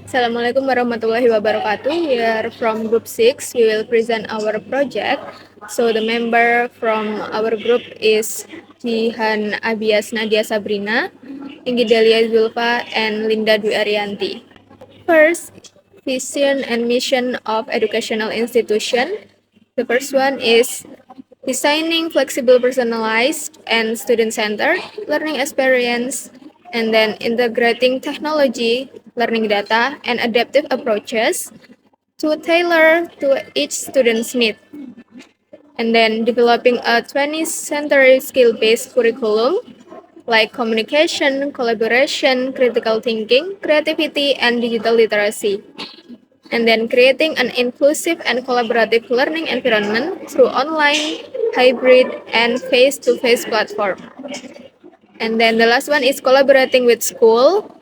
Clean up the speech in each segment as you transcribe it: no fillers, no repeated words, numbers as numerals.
Assalamualaikum warahmatullahi wabarakatuh. We are from Group 6. We will present our project. So the member from our group is Jihan Abias Nadia Sabrina, Inggi Delia Zulfa, and Linda Dwi Arianti. First, vision and mission of educational institution. The first one is designing flexible, personalized, and student-centered learning experience, and then integrating technology, learning data, and adaptive approaches to tailor to each student's need, and then developing a 20th century skill-based curriculum like communication, collaboration, critical thinking, creativity, and digital literacy, and then creating an inclusive and collaborative learning environment through online, hybrid, and face-to-face platform. And then the last one is collaborating with school,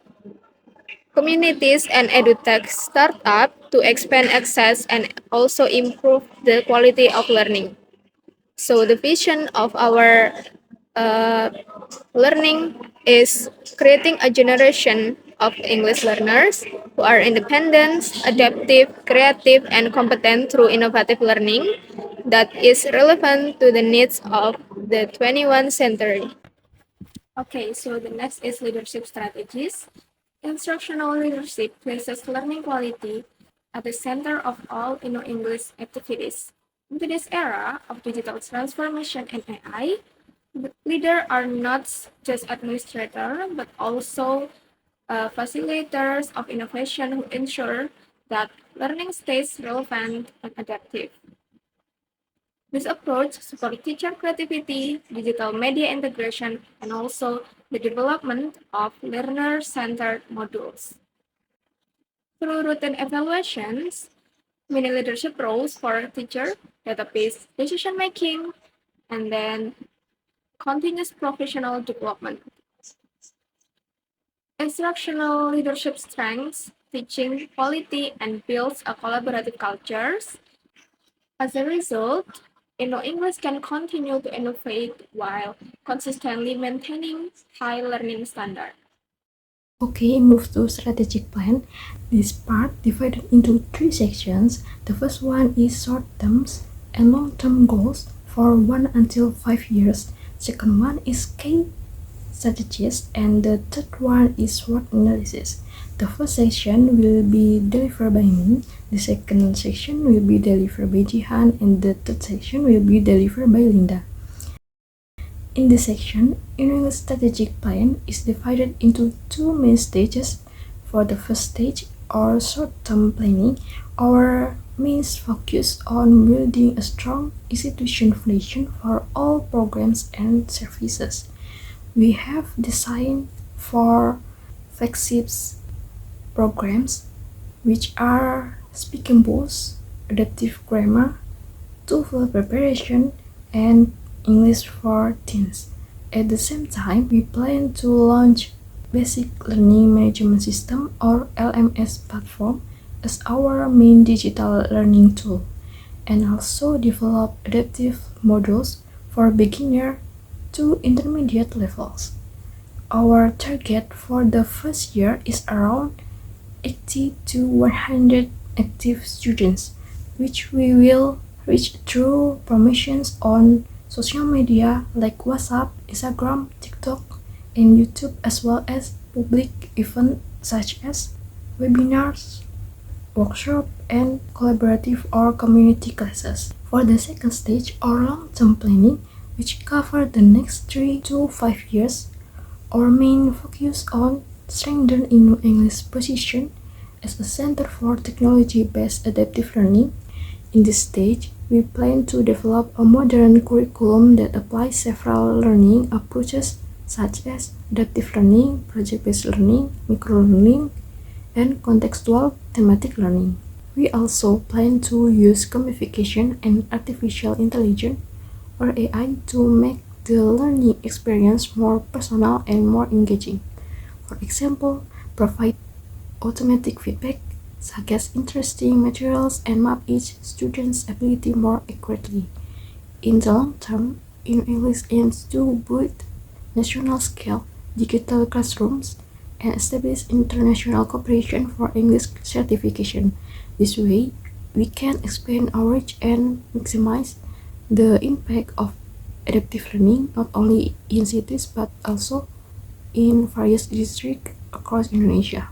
communities, and edutech startup to expand access and also improve the quality of learning. So the vision of our uh, learning is creating a generation of English learners who are independent, adaptive, creative, and competent through innovative learning that is relevant to the needs of the 21st century. Okay, so the next is leadership strategies. Instructional leadership places learning quality at the center of all English activities. In today's era of digital transformation and AI, leaders are not just administrators, but also facilitators of innovation who ensure that learning stays relevant and adaptive. This approach supports teacher creativity, digital media integration, and also the development of learner-centered modules. Through routine evaluations, many leadership roles for teacher, database decision-making, and then continuous professional development. Instructional leadership strengths teaching quality and builds a collaborative cultures. As a result, English can continue to innovate while consistently maintaining high learning standards. Okay, move to strategic plan. This part divided into three sections. The first one is short terms and long-term goals for 1 until 5 years. Second one is key strategies, and the third one is SWOT analysis. The first section will be delivered by me, the second section will be delivered by Jihan, and the third section will be delivered by Linda. In this section, English strategic plan is divided into two main stages. For the first stage, or short-term planning, our main focus on building a strong institution foundation for all programs and services. We have designed four flagship programs, which are speaking boost, adaptive grammar, TOEFL preparation, and English for Teens. At the same time, we plan to launch Basic Learning Management System or LMS platform as our main digital learning tool, and also develop adaptive modules for beginner to intermediate levels. Our target for the first year is around 80 to 100 active students, which we will reach through promotions on social media like WhatsApp, Instagram, TikTok, and YouTube, as well as public events such as webinars, workshops, and collaborative or community classes. For the second stage, or long-term planning, which covers the next 3 to 5 years, our main focus on strengthening English position as a center for technology-based adaptive learning. In this stage, we plan to develop a modern curriculum that applies several learning approaches such as adaptive learning, project-based learning, microlearning, and contextual thematic learning. We also plan to use gamification and artificial intelligence or AI to make the learning experience more personal and more engaging. For example, provide automatic feedback, suggest interesting materials, and map each student's ability more accurately. In the long term, English aims to build national-scale digital classrooms and establish international cooperation for English certification. This way, we can expand our reach and maximize the impact of adaptive learning not only in cities but also in various districts across Indonesia.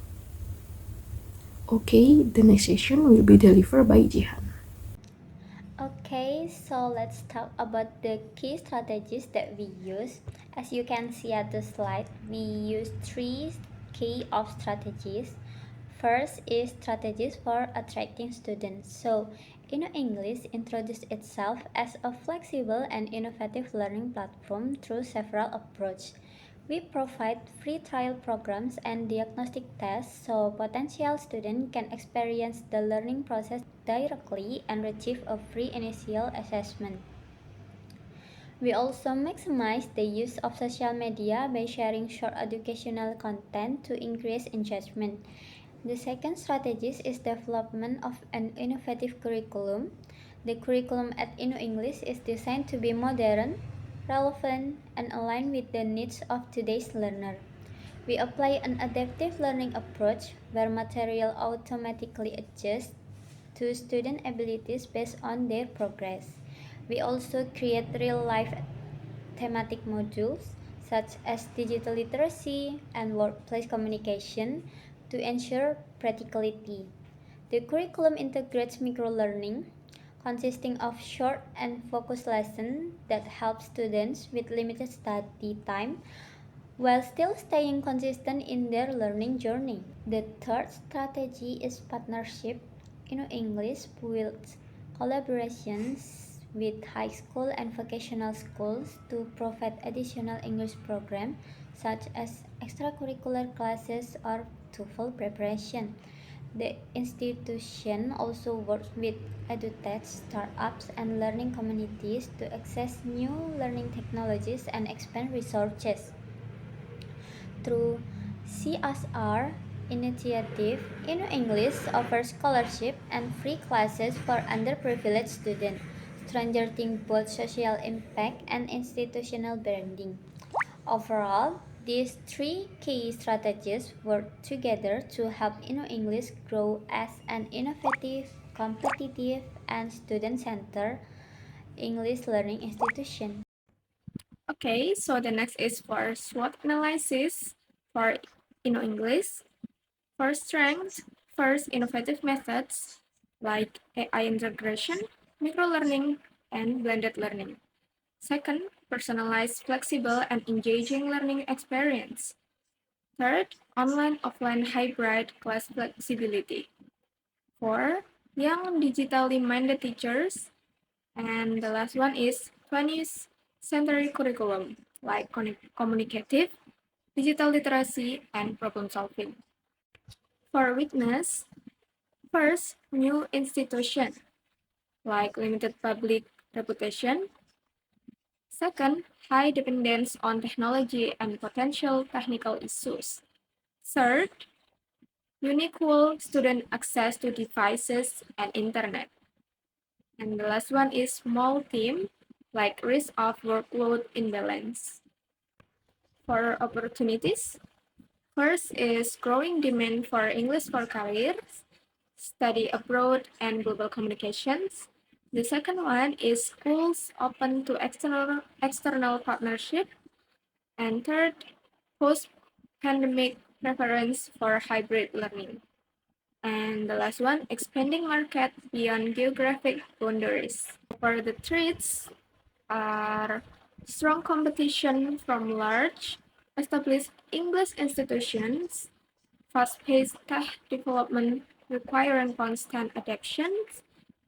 Okay, the next session will be delivered by Jihan. Okay, so let's talk about the key strategies that we use. As you can see at the slide, we use three key of strategies. First is strategies for attracting students. So, English introduced itself as a flexible and innovative learning platform through several approaches. We provide free trial programs and diagnostic tests so potential students can experience the learning process directly and receive a free initial assessment. We also maximize the use of social media by sharing short educational content to increase engagement. The second strategy is development of an innovative curriculum. The curriculum at English is designed to be modern, relevant, and aligned with the needs of today's learner. We apply an adaptive learning approach where material automatically adjusts to student abilities based on their progress. We also create real-life thematic modules such as digital literacy and workplace communication to ensure practicality. The curriculum integrates microlearning, consisting of short and focused lessons that help students with limited study time while still staying consistent in their learning journey. The third strategy is partnership. English builds collaborations with high school and vocational schools to provide additional English programs such as extracurricular classes or TOEFL preparation. The institution also works with edutech startups and learning communities to access new learning technologies and expand resources. Through CSR initiative, English offers scholarship and free classes for underprivileged students, strengthening both social impact and institutional branding. Overall, these three key strategies work together to help English grow as an innovative, competitive, and student-centered English learning institution. Okay, so the next is for SWOT analysis for English. First, strengths. First, innovative methods like AI integration, microlearning, and blended learning. Second, personalized, flexible, and engaging learning experience. Third, online-offline hybrid class flexibility. Four, young digitally minded teachers. And the last one is 20th century curriculum, like communicative, digital literacy, and problem solving. For weakness, first, new institution, like limited public reputation. Second, high dependence on technology and potential technical issues. Third, unequal student access to devices and internet. And the last one is small team, like risk of workload imbalance. For opportunities, first is growing demand for English for careers, study abroad, and global communications. The second one is schools open to external partnership. And third, post-pandemic preference for hybrid learning. And the last one, expanding market beyond geographic boundaries. For the threats are strong competition from large, established English institutions, fast-paced tech development requiring constant adaptations,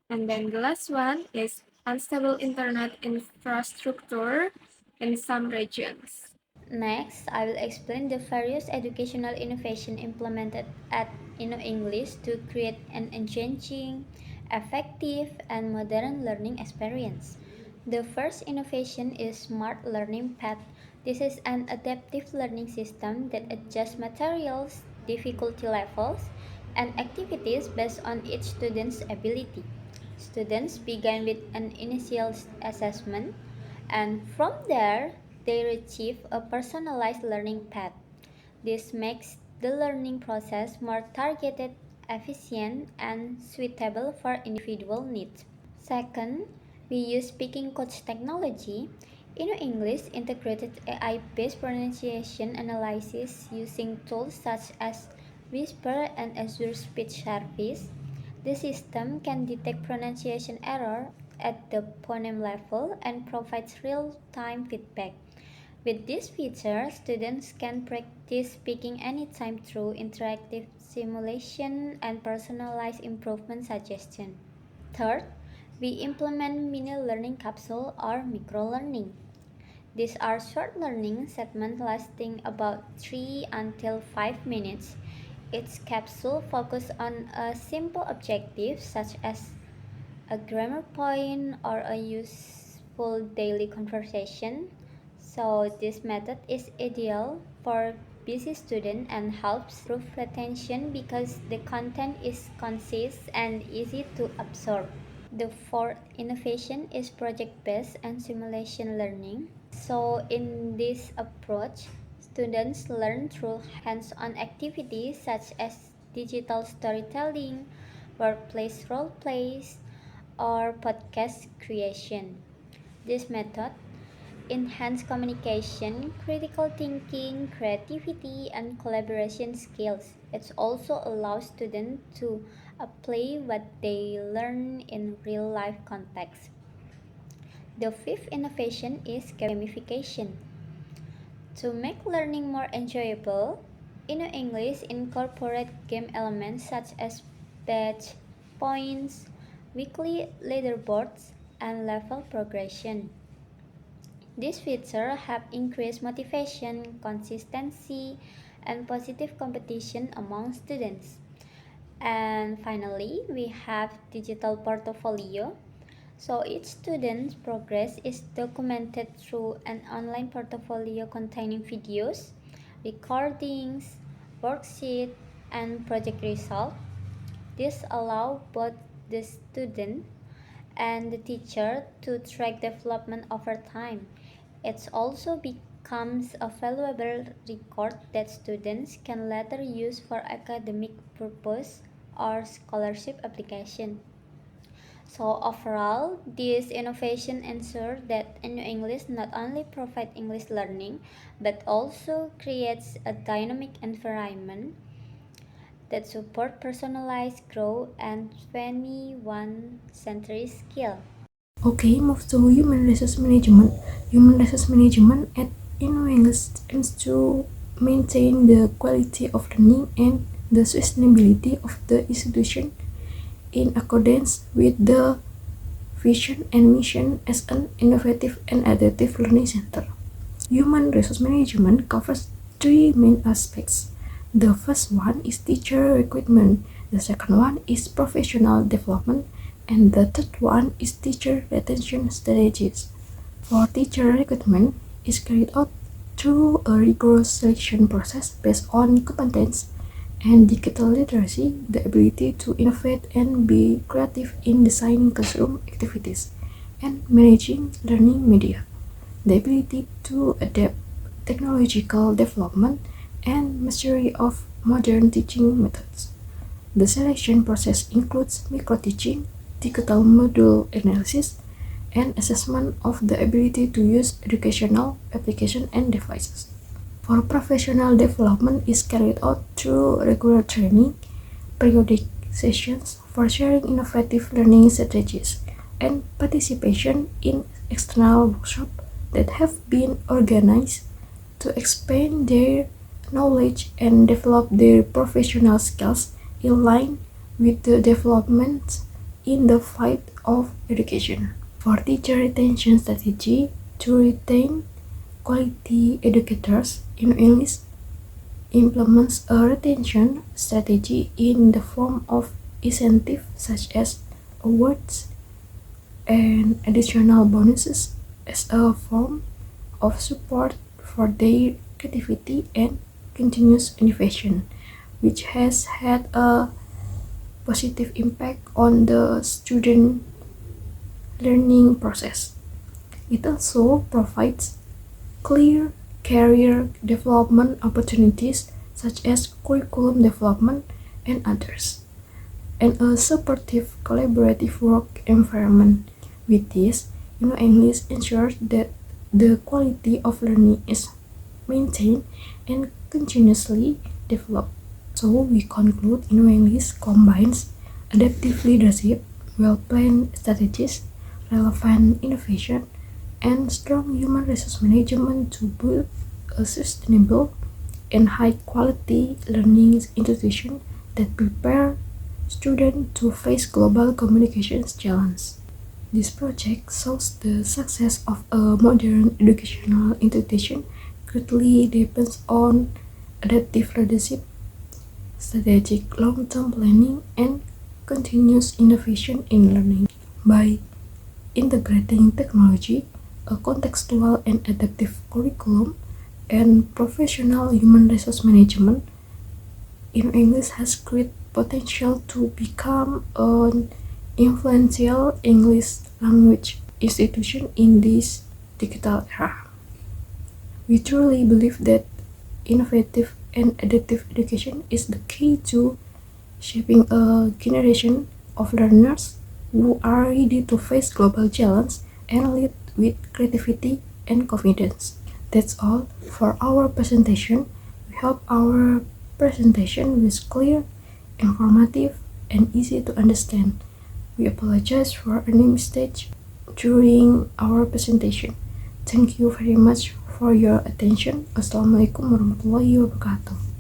and then the last one is unstable internet infrastructure in some regions. Next, I will explain the various educational innovation implemented at English to create an engaging, effective, and modern learning experience. The first innovation is Smart Learning Path. This is an adaptive learning system that adjusts materials, difficulty levels, and activities based on each student's ability. Students begin with an initial assessment, and from there, they receive a personalized learning path. This makes the learning process more targeted, efficient, and suitable for individual needs. Second, we use speaking coach technology. English integrated AI-based pronunciation analysis using tools such as Whisper and Azure Speech Service. The system can detect pronunciation error at the phoneme level and provides real-time feedback. With this feature, students can practice speaking anytime through interactive simulation and personalized improvement suggestion. Third, we implement mini learning capsule or micro-learning. These are short learning segments lasting about 3 until 5 minutes. Each capsule focuses on a simple objective such as a grammar point or a useful daily conversation. So this method is ideal for busy students and helps improve retention because the content is concise and easy to absorb. The fourth innovation is project-based and simulation learning. So in this approach, students learn through hands-on activities such as digital storytelling, workplace role plays, or podcast creation. This method enhances communication, critical thinking, creativity, and collaboration skills. It also allows students to apply what they learn in real life context. The fifth innovation is gamification. To make learning more enjoyable, English incorporate game elements such as badge, points, weekly leaderboards, and level progression. This feature help increase motivation, consistency, and positive competition among students. And finally, we have digital portfolio. So each student's progress is documented through an online portfolio containing videos, recordings, worksheets, and project results. This allows both the student and the teacher to track development over time. It also becomes a valuable record that students can later use for academic purpose or scholarship application. So overall, this innovation ensures that English not only provide English learning, but also creates a dynamic environment that support personalized growth and 21st century skill. Okay, move to human resource management. Human resource management at English aims to maintain the quality of learning and the sustainability of the institution in accordance with the vision and mission as an innovative and adaptive learning center. Human resource management covers three main aspects. The first one is teacher recruitment, the second one is professional development, and the third one is teacher retention strategies. For teacher recruitment, is carried out through a rigorous selection process based on competence and digital literacy, the ability to innovate and be creative in designing classroom activities and managing learning media, the ability to adapt technological development and mastery of modern teaching methods. The selection process includes micro-teaching, digital module analysis, and assessment of the ability to use educational applications and devices. For professional development is carried out through regular training, periodic sessions for sharing innovative learning strategies, and participation in external workshops that have been organized to expand their knowledge and develop their professional skills in line with the developments in the field of education. For teacher retention strategy, to retain quality educators, English implements a retention strategy in the form of incentives such as awards and additional bonuses as a form of support for their creativity and continuous innovation, which has had a positive impact on the student learning process. It also provides clear career development opportunities such as curriculum development and others, and a supportive collaborative work environment. With this, English ensures that the quality of learning is maintained and continuously developed. So we conclude English combines adaptive leadership, well-planned strategies, relevant innovation, and strong human resource management to build a sustainable and high-quality learning institution that prepare students to face global communications challenges. This project shows the success of a modern educational institution greatly depends on adaptive leadership, strategic long-term planning, and continuous innovation in learning. By integrating technology, a contextual and adaptive curriculum, and professional human resource management, English has great potential to become an influential English language institution in this digital era. We truly believe that innovative and adaptive education is the key to shaping a generation of learners who are ready to face global challenges and lead with creativity and confidence. That's all for our presentation. We hope our presentation was clear, informative, and easy to understand. We apologize for any mistakes during our presentation. Thank you very much for your attention. Wassalamualaikum warahmatullahi wabarakatuh.